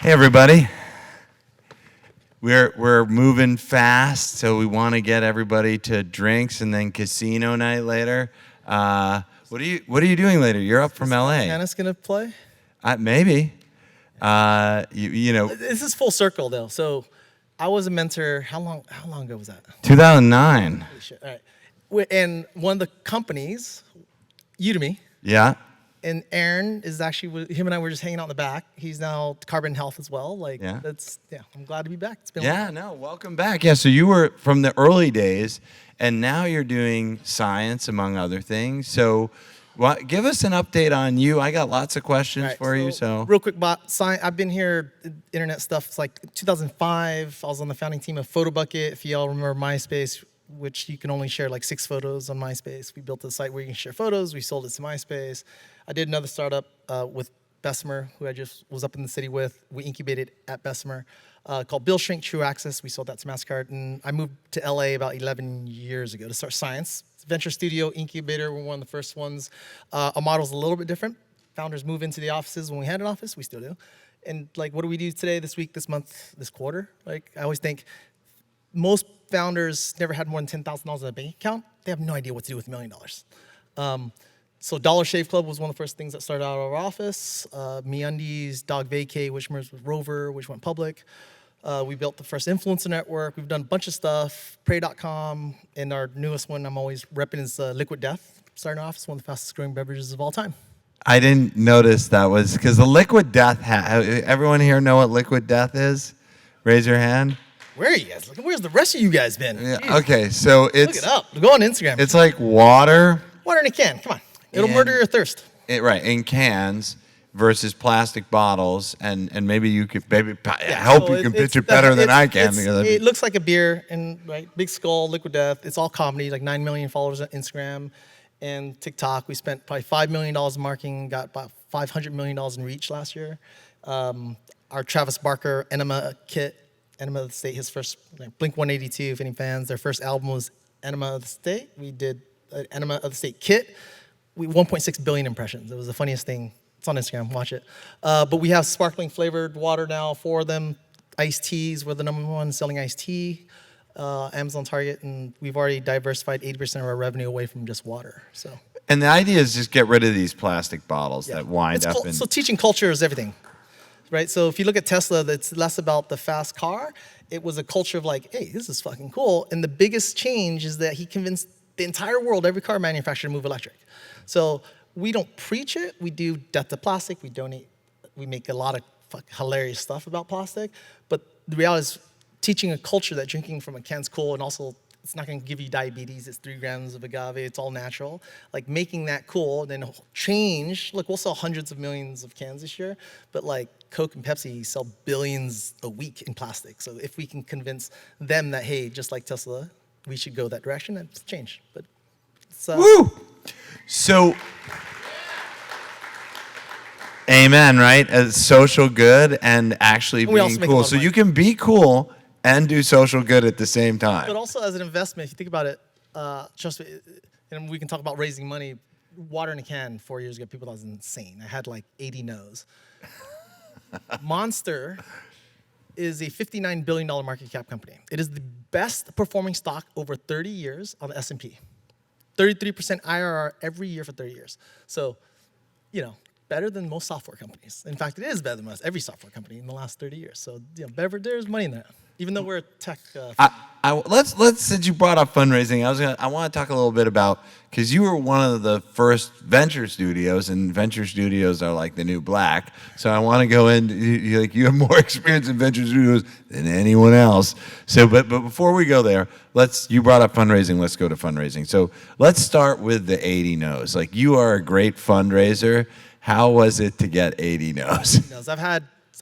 Hey everybody. We're moving fast, so we want to get everybody to drinks and then casino night later. What are you doing later? You're up from LA. Is Hannah's gonna play? Maybe. You know. This is full circle though. So I was a mentor. How long ago was that? 2009. Holy shit. All right. And one of the companies, Udemy. Yeah. And Aaron is actually, him and I were just hanging out in the back. He's now Carbon Health as well. I'm glad to be back. It's been a while. No, welcome back. Yeah, so you were from the early days, and now you're doing science, among other things. So give us an update on you. I got lots of questions for you. So real quick, I've been here, internet stuff. It's like 2005. I was on the founding team of PhotoBucket. If y'all remember MySpace, which you can only share like 6 photos on MySpace. We built a site where you can share photos. We sold it to MySpace. I did another startup with Bessemer, who I just was up in the city with. We incubated at Bessemer, called Bill Shrink True Access. We sold that to MasterCard. And I moved to LA about 11 years ago to start science. It's a venture studio incubator. We're one of the first ones. Our model's a little bit different. Founders move into the offices when we had an office. We still do. And like, what do we do today, this week, this month, this quarter? Like, I always think most founders never had more than $10,000 in a bank account. They have no idea what to do with $1 million. So Dollar Shave Club was one of the first things that started out of our office. MeUndies, Dog Vacay, which merged with Rover, which went public. We built the first influencer network. We've done a bunch of stuff. Pray.com, and our newest one I'm always repping is Liquid Death. Starting off, it's one of the fastest growing beverages of all time. I didn't notice that was because the Liquid Death. Everyone here know what Liquid Death is? Raise your hand. Where are you guys? Where's the rest of you guys been? Yeah, okay, so it's... Look it up. Go on Instagram. It's like water. Water in a can. Come on. It'll murder your thirst. Right, in cans versus plastic bottles, and maybe you could help you can pitch it better than I can. It looks like a beer, and right, Big Skull, Liquid Death. It's all comedy. Like 9 million followers on Instagram and TikTok. We spent probably $5 million in marketing. Got about $500 million in reach last year. Our Travis Barker Enema kit. Enema of the State, his first, Blink 182, if any fans, their first album was Enema of the State. We did an Enema of the State kit. 1.6 billion impressions. It was the funniest thing. It's on Instagram, watch it. But we have sparkling flavored water now, 4 of them. Iced teas, we're the #1 selling iced tea. Amazon, Target, and we've already diversified 80% of our revenue away from just water. So. And the idea is just get rid of these plastic bottles that wind up in... So teaching culture is everything. Right, so if you look at Tesla, that's less about the fast car. It was a culture of like, hey, this is fucking cool. And the biggest change is that he convinced the entire world, every car manufacturer, to move electric. So we don't preach it. We do death to plastic. We donate. We make a lot of hilarious stuff about plastic. But the reality is teaching a culture that drinking from a can's cool, and also it's not going to give you diabetes. It's 3 grams of agave. It's all natural. Like making that cool, and then change. Look, we'll sell hundreds of millions of cans this year, but like Coke and Pepsi sell billions a week in plastic. So if we can convince them that, hey, just like Tesla, we should go that direction, that's change. But it's, Woo! So, amen, right? As social good and actually being cool. So you can be cool and do social good at the same time. But also as an investment, if you think about it, trust me, and we can talk about raising money. Water in a can 4 years ago, people thought it was insane. I had like 80 no's. Monster is a $59 billion market cap company. It is the best performing stock over 30 years on the S&P. 33% IRR every year for 30 years. So, better than most software companies. In fact, it is better than every software company in the last 30 years. So, there's money in there. Even though we're a tech. Let's since you brought up fundraising, I want to talk a little bit about, because you were one of the first venture studios, and venture studios are like the new black. So I want to go in. You have more experience in venture studios than anyone else. So, but before we go there, you brought up fundraising. Let's go to fundraising. So let's start with the 80 no's. Like, you are a great fundraiser. How was it to get 80 no's?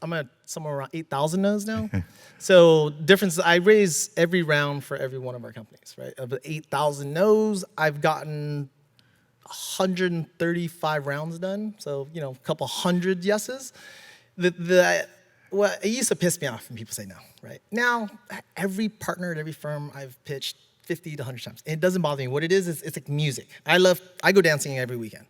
I'm at somewhere around 8,000 no's now. So difference, I raise every round for every one of our companies, right? Of the 8,000 no's, I've gotten 135 rounds done. So, a couple hundred yeses. It used to piss me off when people say no, right? Now, every partner at every firm I've pitched 50 to 100 times. And it doesn't bother me. What it is it's like music. I go dancing every weekend.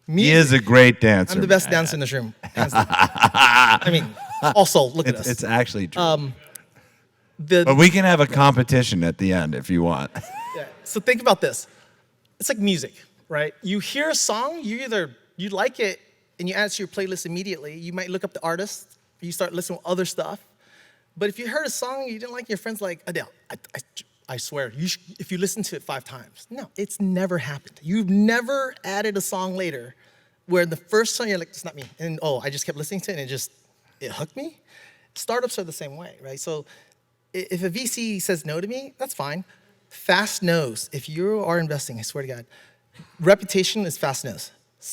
He is a great dancer. I'm the best dancer in this room. Hands down. I mean, also, look at us. It's actually true. The, but we can have a competition at the end if you want. yeah. So think about this. It's like music, right? You hear a song, you like it, and you add it to your playlist immediately. You might look up the artist, you start listening to other stuff. But if you heard a song you didn't like, your friend's like, Adele, I swear, if you listen to it 5 times. No, it's never happened. You've never added a song later where the first song you're like, it's not me. And I just kept listening to it and it hooked me. Startups are the same way, right? So if a VC says no to me, that's fine. Fast no's. If you are investing, I swear to God, reputation is fast no's.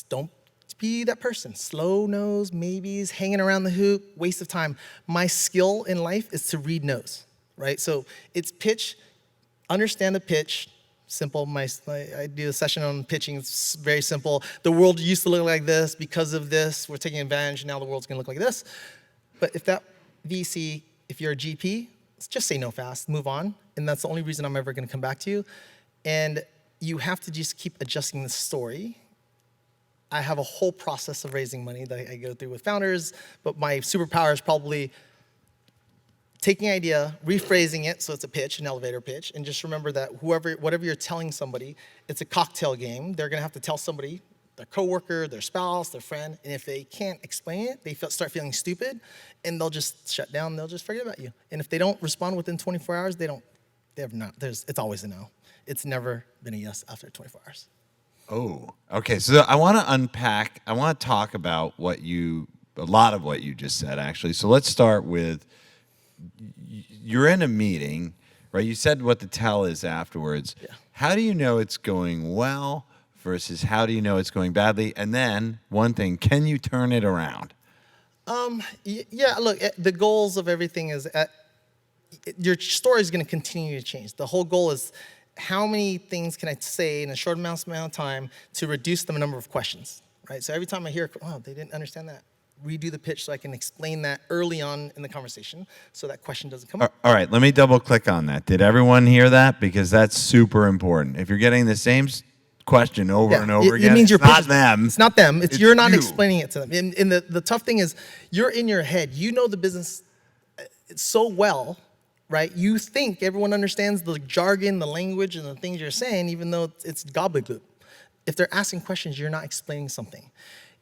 Don't be that person. Slow no's, maybes, hanging around the hoop, waste of time. My skill in life is to read no's, right? So it's pitch, understand the pitch. Simple. I do a session on pitching. It's very simple. The world used to look like this. Because of this, we're taking advantage. Now the world's going to look like this. But if that VC, if you're a GP, just say no fast, move on. And that's the only reason I'm ever going to come back to you. And you have to just keep adjusting the story. I have a whole process of raising money that I go through with founders, but my superpower is probably taking an idea, rephrasing it so it's a pitch, an elevator pitch, and just remember that whatever you're telling somebody, it's a cocktail game. They're gonna have to tell somebody, their coworker, their spouse, their friend, and if they can't explain it, they start feeling stupid, and they'll just shut down, they'll just forget about you. And if they don't respond within 24 hours, it's always a no. It's never been a yes after 24 hours. Oh, okay. So I want to unpack, I want to talk about a lot of what you just said, actually. So let's start with, you're in a meeting, right? You said what the tell is afterwards. Yeah. How do you know it's going well versus how do you know it's going badly? And then, one thing, can you turn it around? Yeah, look, the goals of everything is, your story is going to continue to change. The whole goal is, how many things can I say in a short amount of time to reduce the number of questions, right? So every time I hear, oh, they didn't understand that, redo the pitch so I can explain that early on in the conversation so that question doesn't come up. All right, let me double click on that. Did everyone hear that? Because that's super important. If you're getting the same question over and over again, means it's not them. It's not them. It's you're not you. explaining it to them. And the tough thing is, you're in your head. You know the business so well, right? You think everyone understands the jargon, the language, and the things you're saying, even though it's gobbledygook. If they're asking questions, you're not explaining something.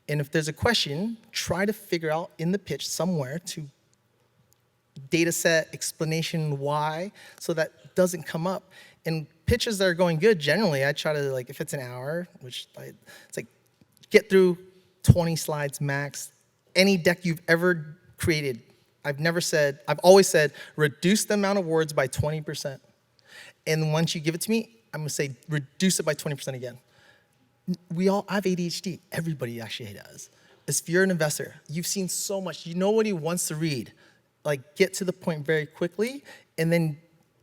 And if there's a question, try to figure out in the pitch somewhere to data set, explanation, why, so that doesn't come up. And pitches that are going good, generally, I try to, if it's an hour, it's like, get through 20 slides max. Any deck you've ever created, I've always said, reduce the amount of words by 20%. And once you give it to me, I'm gonna say, reduce it by 20% again. I have ADHD. Everybody actually does. If you're an investor, you've seen so much. You know what he wants to read. Get to the point very quickly, and then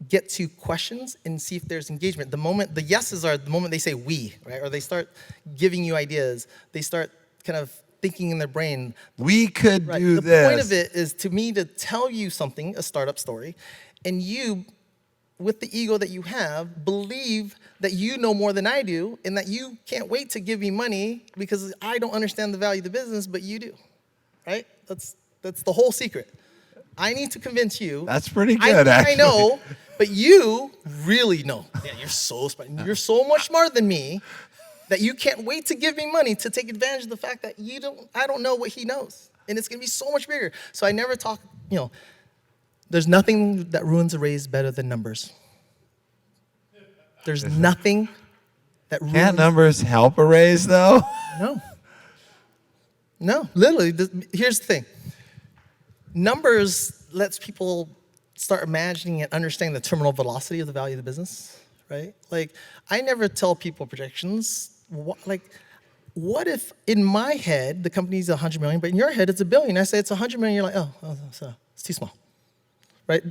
get to questions and see if there's engagement. The yeses are the moment they say we, right? Or they start giving you ideas. They start kind of thinking in their brain. We could do this. The point of it is to me to tell you something, a startup story, and you, with the ego that you have, believe that you know more than I do and that you can't wait to give me money because I don't understand the value of the business, but you do, right? That's the whole secret. I need to convince you. That's pretty good, actually. I know, but you really know. Yeah, you're so smart. You're so much smarter than me that you can't wait to give me money to take advantage of the fact that I don't know what he knows. And it's going to be so much bigger. So I never talk, there's nothing that ruins a raise better than numbers. There's nothing that ruins. Can't numbers help a raise, though? No, literally, here's the thing. Numbers lets people start imagining and understanding the terminal velocity of the value of the business, right? I never tell people projections. What if in my head the company's 100 million, but in your head it's $1 billion? I say it's 100 million. You're like, so it's too small, right?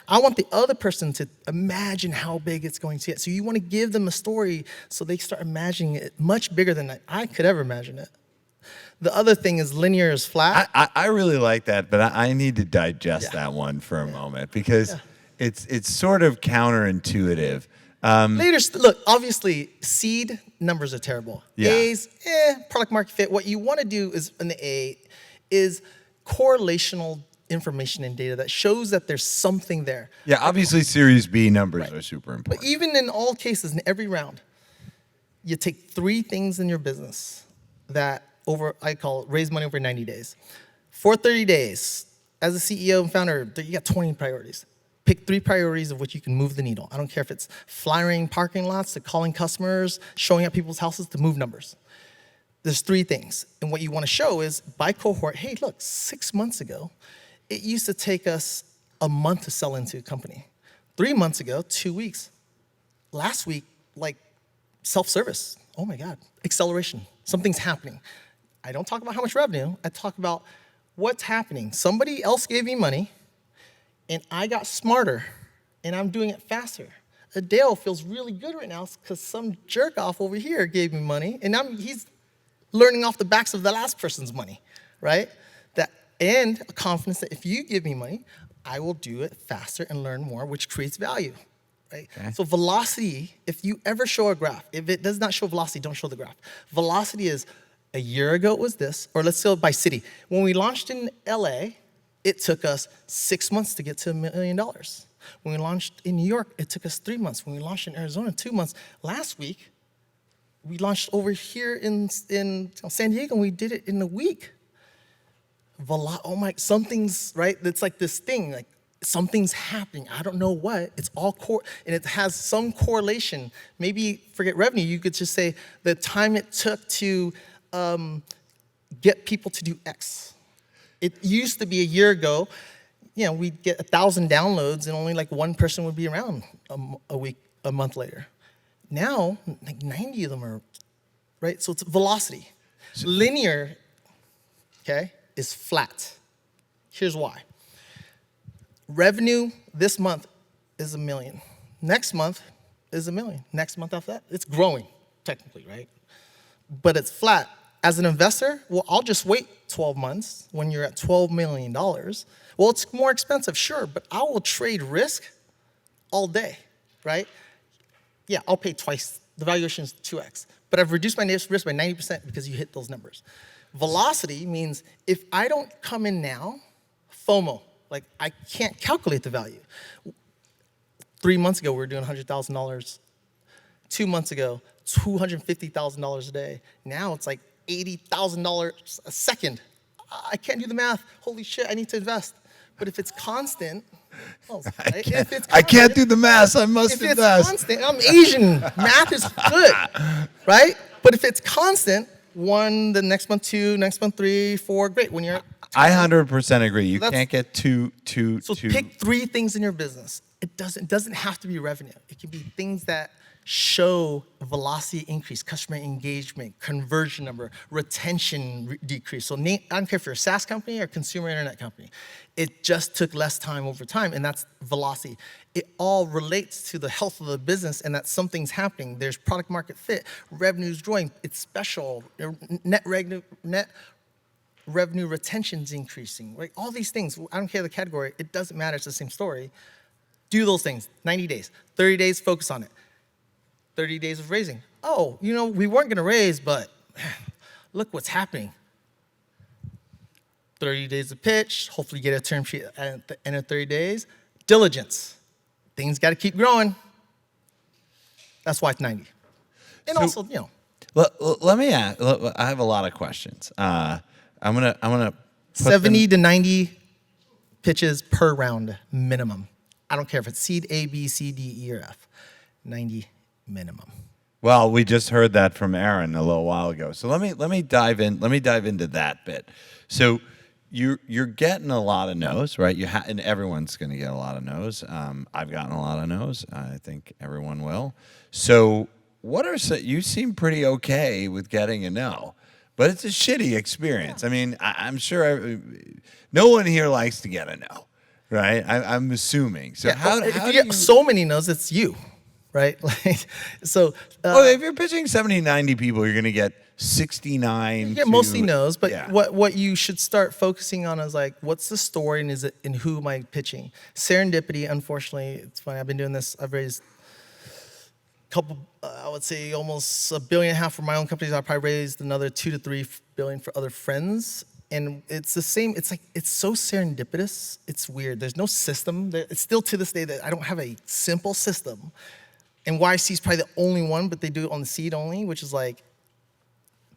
I want the other person to imagine how big it's going to get. So you want to give them a story so they start imagining it much bigger than I could ever imagine it. The other thing is linear is flat. I really like that, but I need to digest that one for a moment because it's sort of counterintuitive. Look, obviously, seed numbers are terrible. Yeah. A's, product market fit. What you want to do is in the A is correlational information and data that shows that there's something there. Yeah, obviously Series B numbers are super important. But even in all cases, in every round, you take 3 things in your business that I call it raise money over 90 days. For 30 days, as a CEO and founder, you got 20 priorities. Pick 3 priorities of which you can move the needle. I don't care if it's flyering parking lots to calling customers, showing up people's houses to move numbers. There's 3 things. And what you want to show is by cohort, hey, look, 6 months ago, it used to take us a month to sell into a company. 3 months ago, 2 weeks. Last week, like self-service. Oh my God, acceleration. Something's happening. I don't talk about how much revenue. I talk about what's happening. Somebody else gave me money, and I got smarter, and I'm doing it faster. Adeo feels really good right now because some jerk off over here gave me money, and he's learning off the backs of the last person's money, right? And a confidence that if you give me money, I will do it faster and learn more, which creates value, right? Okay. So velocity, if you ever show a graph, if it does not show velocity, don't show the graph. Velocity is a year ago it was this, or let's go by city. When we launched in LA, it took us 6 months to get to $1 million. When we launched in New York, it took us 3 months. When we launched in Arizona, 2 months. Last week, we launched over here in San Diego, and we did it in a week. Something's, right? It's like this thing, like something's happening. I don't know what. It's all and it has some correlation. Maybe forget revenue. You could just say the time it took to get people to do X. It used to be a year ago, we'd get 1,000 downloads and only like 1 person would be around a month later. Now, like 90 of them are, right? So it's velocity. Linear, okay, is flat. Here's why. Revenue this month is $1 million. Next month is $1 million. Next month after that, it's growing, technically, right? But it's flat. As an investor, well, I'll just wait 12 months when you're at $12 million. Well, it's more expensive, sure, but I will trade risk all day, right? Yeah, I'll pay twice. The valuation is 2x. But I've reduced my risk by 90% because you hit those numbers. Velocity means if I don't come in now, FOMO, like I can't calculate the value. 3 months ago, we were doing $100,000. 2 months ago, $250,000 a day. Now it's like $80,000 a second. I can't do the math. Holy shit, I need to invest. But if it's constant, right? I can't do the math. I must invest. If it's constant, I'm Asian. Math is good, right? But if it's constant, 1, the next month 2, next month 3, 4, great. When you're I 100% agree. You can't get too. So pick 3 things in your business. It doesn't have to be revenue. It can be things that show velocity increase, customer engagement, conversion number, retention decrease. So I don't care if you're a SaaS company or consumer internet company. It just took less time over time, and that's velocity. It all relates to the health of the business and that something's happening. There's product market fit, revenue's growing, it's special, net revenue retention's increasing, right? All these things, I don't care the category, it doesn't matter, it's the same story. Do those things, 90 days, 30 days, focus on it. 30 days of raising. Oh, we weren't gonna raise, but look what's happening. 30 days of pitch, hopefully get a term sheet at the end of 30 days. Diligence, things gotta keep growing. That's why it's 90. And also, Let me ask, I have a lot of questions. I'm gonna put 70 to 90 pitches per round minimum. I don't care if it's seed A, B, C, D, E, or F. 90 minimum. Well, we just heard that from Aaron a little while ago. So let me dive in. Let me dive into that bit. So you're getting a lot of no's, right? And everyone's going to get a lot of no's. I've gotten a lot of no's. I think everyone will. So you seem pretty okay with getting a no, but it's a shitty experience. I mean, I'm sure no one here likes to get a no, right? I'm assuming. So if you get so many no's, it's you. Right? Well, if you're pitching 70, 90 people, you're going to get 69. You get mostly no's, but what you should start focusing on is like, what's the story and who am I pitching? Serendipity, unfortunately, it's funny. I've been doing this. I've raised couple, I would say almost $1.5 billion for my own companies. I probably raised another 2 to 3 billion for other friends. And it's the same, it's like, it's so serendipitous. It's weird. There's no system. It's still to this day that I don't have a simple system. And YC is probably the only one, but they do it on the seed only, which is like,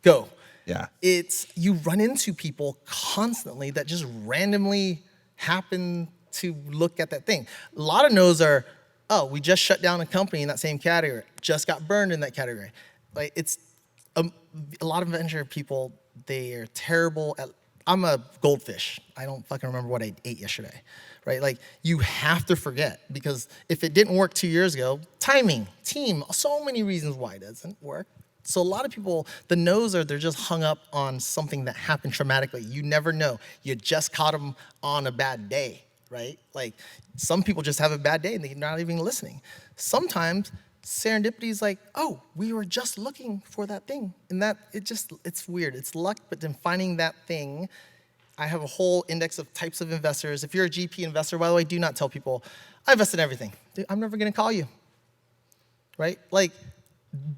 go. Yeah. It's, you run into people constantly that just randomly happen to look at that thing. A lot of no's are, oh, we just shut down a company in that same category, just got burned in that category. Like, it's a lot of venture people, they are terrible at, I'm a goldfish. I don't fucking remember what I ate yesterday, right? Like, you have to forget, because if it didn't work 2 years ago, timing, team, so many reasons why it doesn't work. So a lot of people, the no's are, they're just hung up on something that happened traumatically. You never know. You just caught them on a bad day, right? Like, some people just have a bad day and they're not even listening. Sometimes serendipity is like, oh, we were just looking for that thing. And that, it's weird. It's luck, but then finding that thing, I have a whole index of types of investors. If you're a GP investor, by the way, do not tell people, I invest in everything. Dude, I'm never gonna call you, right? Like,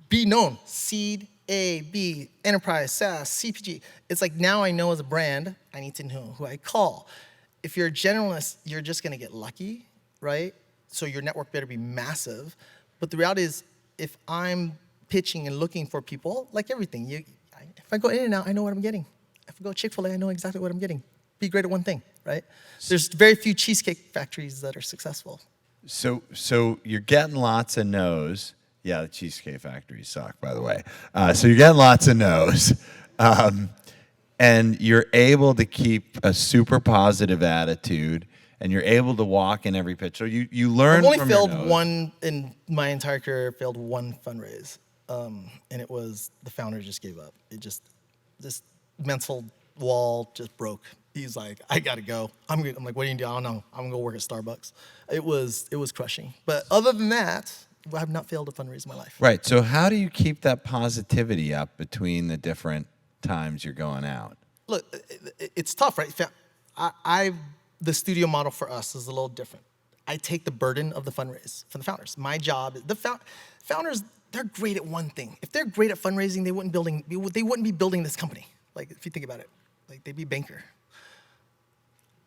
be known, seed, A, B, enterprise, SaaS, CPG. It's like, now I know as a brand, I need to know who I call. If you're a generalist, you're just gonna get lucky, right? So your network better be massive. But the reality is, if I'm pitching and looking for people, like everything, if I go in and out, I know what I'm getting. If I go Chick-fil-A, I know exactly what I'm getting. Be great at one thing, right? There's very few cheesecake factories that are successful. So you're getting lots of no's. Yeah, the Cheesecake Factory suck, by the way. So you're getting lots of no's. And you're able to keep a super positive attitude, and you're able to walk in every pitch. So you learn from I've your only failed no's. one, in my entire career, failed one fundraise. And it was, the founder just gave up. It just, this mental wall just broke. He's like, I gotta go. I'm like, what do you do? I don't know. I'm gonna go work at Starbucks. It was crushing. But other than that, I have not failed a fundraise in my life. Right. So how do you keep that positivity up between the different times you're going out? Look, it's tough, right? The studio model for us is a little different. I take the burden of the fundraise for the founders. My job, founders, they're great at one thing. If they're great at fundraising, they wouldn't be building this company. Like, if you think about it, like, they'd be a banker.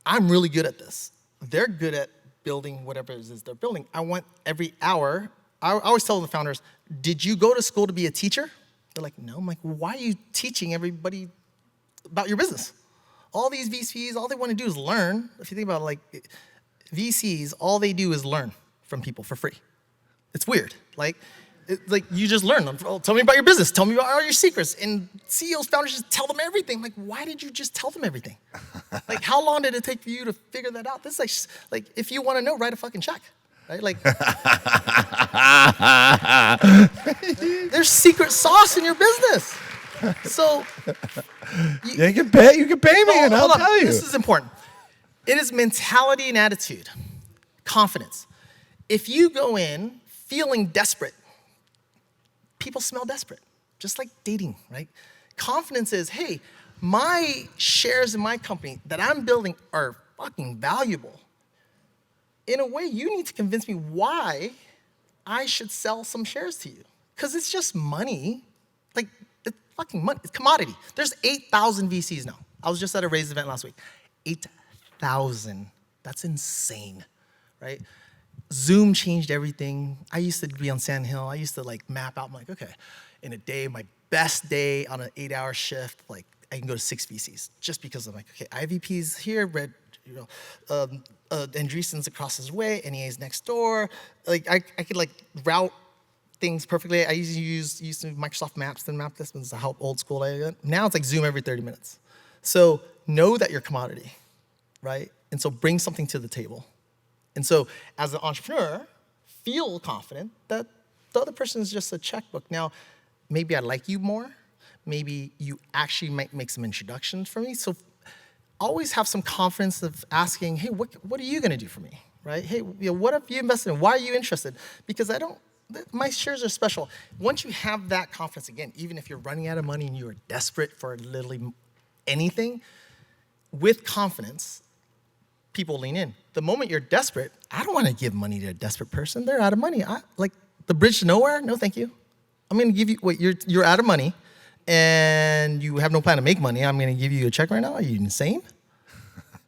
I'm really good at this. They're good at building whatever it is they're building. I want every hour, I always tell the founders, did you go to school to be a teacher? They're like, no. I'm like, why are you teaching everybody about your business? All these VCs, all they want to do is learn. If you think about it, like, VCs, all they do is learn from people for free. It's weird. Like you just learn. Oh, tell me about your business. Tell me about all your secrets. And CEOs, founders just tell them everything. Like, why did you just tell them everything? Like, how long did it take for you to figure that out? This is like if you want to know, write a fucking check. Right? Like, there's secret sauce in your business. So You can pay me, and I'll tell you. This is important. It is mentality and attitude, confidence. If you go in feeling desperate, people smell desperate, just like dating, right? Confidence is, hey, my shares in my company that I'm building are fucking valuable. In a way, you need to convince me why I should sell some shares to you. Because it's just money. Like, it's fucking money. It's commodity. There's 8,000 VCs now. I was just at a raise event last week. 8,000. That's insane, right? Zoom changed everything. I used to be on Sand Hill. I used to like map out. I'm like, okay, in a day, my best day on an 8-hour shift, like I can go to 6 VCs just because I'm like, okay, IVP's here, Red, Andreessen's across his way, NEA's next door. Like I could like route things perfectly. I used to use Microsoft Maps to map this, but it's how old school I am. Now it's like Zoom every 30 minutes. So know that you're a commodity, right? And so bring something to the table. And so as an entrepreneur, feel confident that the other person is just a checkbook. Now, maybe I like you more. Maybe you actually might make some introductions for me. So always have some confidence of asking, hey, what are you going to do for me, right? Hey, what have you invested in? Why are you interested? Because my shares are special. Once you have that confidence, again, even if you're running out of money and you are desperate for literally anything, with confidence, people lean in. The moment you're desperate, I don't want to give money to a desperate person. They're out of money. The bridge to nowhere? No, thank you. I'm going to give you, you're out of money and you have no plan to make money. I'm going to give you a check right now? Are you insane?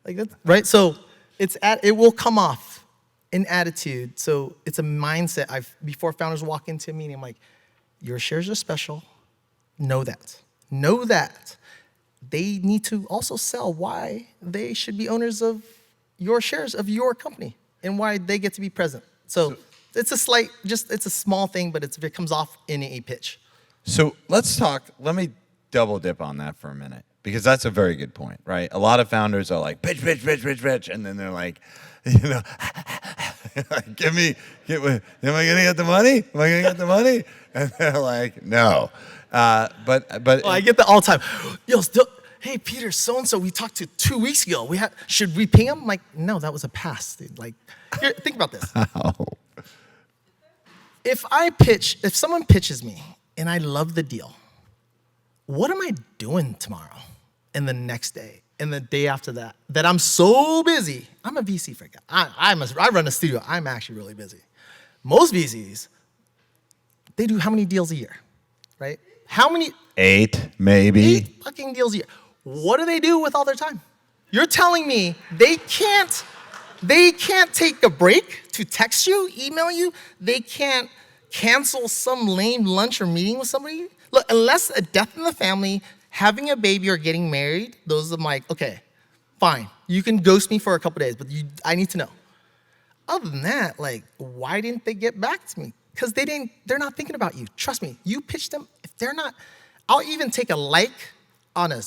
Like that, right? So it will come off in attitude. So it's a mindset. Before founders walk into a meeting, I'm like, your shares are special. Know that. Know that. They need to also sell why they should be owners of your shares of your company and why they get to be present. So it's a small thing, but it comes off in a pitch. So let's talk, let me double dip on that for a minute, because that's a very good point, right? A lot of founders are like, pitch, and then they're like, am I going to get the money? Am I going to get the money? And they're like, no. But I get that all the time. Hey, Peter, so-and-so we talked to 2 weeks ago. Should we ping him? I'm like, no, that was a pass, dude. Like, here, think about this. If someone pitches me and I love the deal, what am I doing tomorrow and the next day and the day after that I'm so busy? I'm a VC freak. I run a studio. I'm actually really busy. Most VCs, they do how many deals a year, right? How many? 8, maybe. 8 fucking deals a year. What do they do with all their time? You're telling me they can't take a break to text you, email you? They can't cancel some lame lunch or meeting with somebody? Look, unless a death in the family, having a baby, or getting married, those I'm like, okay, fine. You can ghost me for a couple days, but I need to know. Other than that, like, why didn't they get back to me? Because they're not thinking about you. Trust me, you pitch them. If they're not, I'll even take a like on a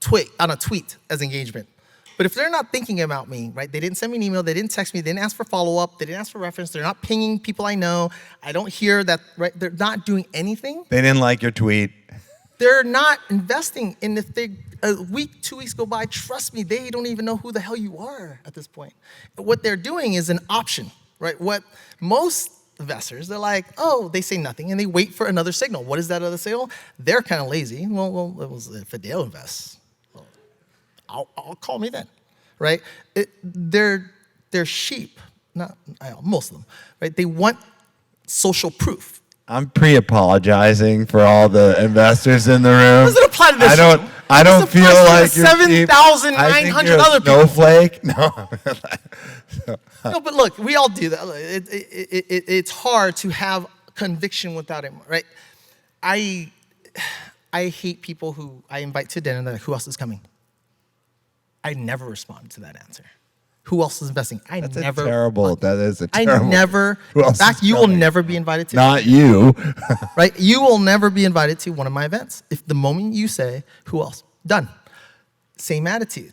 tweet as engagement. But if they're not thinking about me, right? They didn't send me an email, they didn't text me, they didn't ask for follow-up, they didn't ask for reference, they're not pinging people I know, I don't hear that, right? They're not doing anything. They didn't like your tweet. They're not investing. And if a week, 2 weeks go by, trust me, they don't even know who the hell you are at this point. What they're doing is an option, right? What most investors, they're like, oh, they say nothing, and they wait for another signal. What is that other signal? They're kind of lazy. Well, it was if Adeo invests. I'll call me then, right? They're sheep, most of them, right? They want social proof. I'm pre-apologizing for all the investors in the room. Does it apply to this? I don't feel like you're 7,900 other people. Snowflake. No. No, but look, we all do that. It's hard to have conviction without it, right? I hate people who I invite to dinner and they're like, who else is coming? I never respond to that answer. Who else is investing? That is a terrible. In fact, you will never be invited to. Not you. Right? You will never be invited to one of my events. If the moment you say, who else? Done. Same attitude.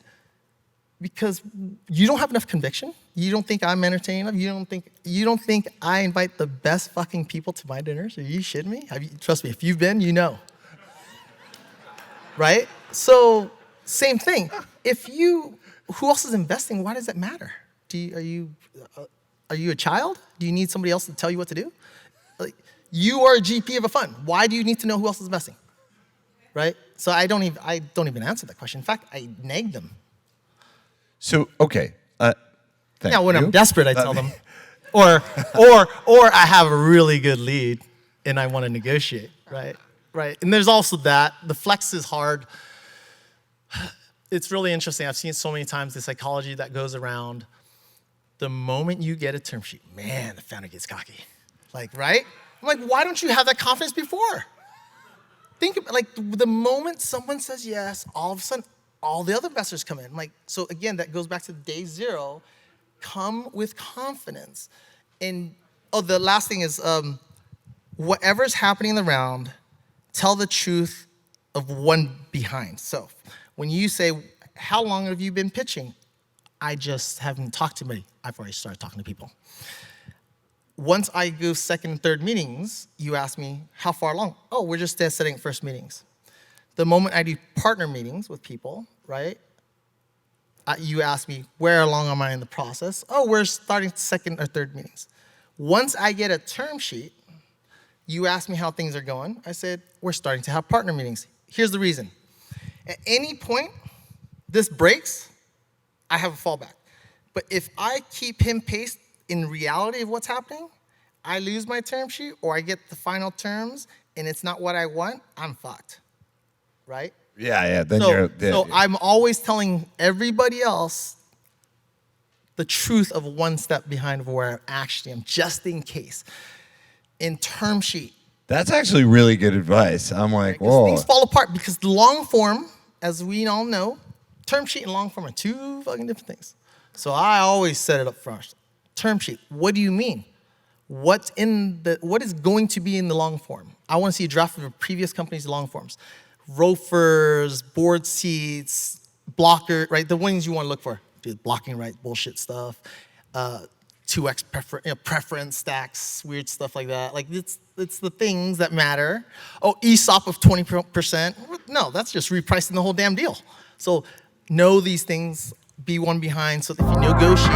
Because you don't have enough conviction. You don't think I'm entertaining enough. You don't think I invite the best fucking people to my dinners? Are you shitting me? Trust me, if you've been, you know. Right? So, same thing. Who else is investing? Why does that matter? Are you a child? Do you need somebody else to tell you what to do? Like, you are a GP of a fund. Why do you need to know who else is investing? Right? So I don't even answer that question. In fact, I nag them. So okay. Now when I'm desperate, I tell them, or I have a really good lead and I want to negotiate. Right? Right. And there's also that. The flex is hard. It's really interesting. I've seen so many times the psychology that goes around. The moment you get a term sheet, man, the founder gets cocky. Like, right? I'm like, why don't you have that confidence before? Think about, like, the moment someone says yes, all of a sudden, all the other investors come in. Like, so again, that goes back to day 0. Come with confidence. And, the last thing is, whatever's happening in the round, tell the truth of one behind. So, when you say, how long have you been pitching? I just haven't talked to anybody. I've already started talking to people. Once I go second and third meetings, you ask me, how far along? Oh, we're just setting first meetings. The moment I do partner meetings with people, right? You ask me, where along am I in the process? Oh, we're starting second or third meetings. Once I get a term sheet, you ask me how things are going. I said, we're starting to have partner meetings. Here's the reason. At any point, this breaks, I have a fallback. But if I keep him paced in reality of what's happening, I lose my term sheet or I get the final terms and it's not what I want, I'm fucked, right? Yeah. Then So I'm always telling everybody else the truth of one step behind where I actually am, just in case. In term sheet. That's actually really good advice. I'm like, whoa. Things fall apart because the long form, as we all know, term sheet and long form are two fucking different things. So I always set it up front. Term sheet, what do you mean? What is going to be in the long form? I want to see a draft of a previous company's long forms. Roofers, board seats, blocker, right? The ones you want to look for. Dude, blocking right, bullshit stuff. 2x preference stacks, weird stuff like that. Like it's the things that matter. Oh, ESOP of 20%. No, that's just repricing the whole damn deal. So know these things, be one behind, so that if you negotiate,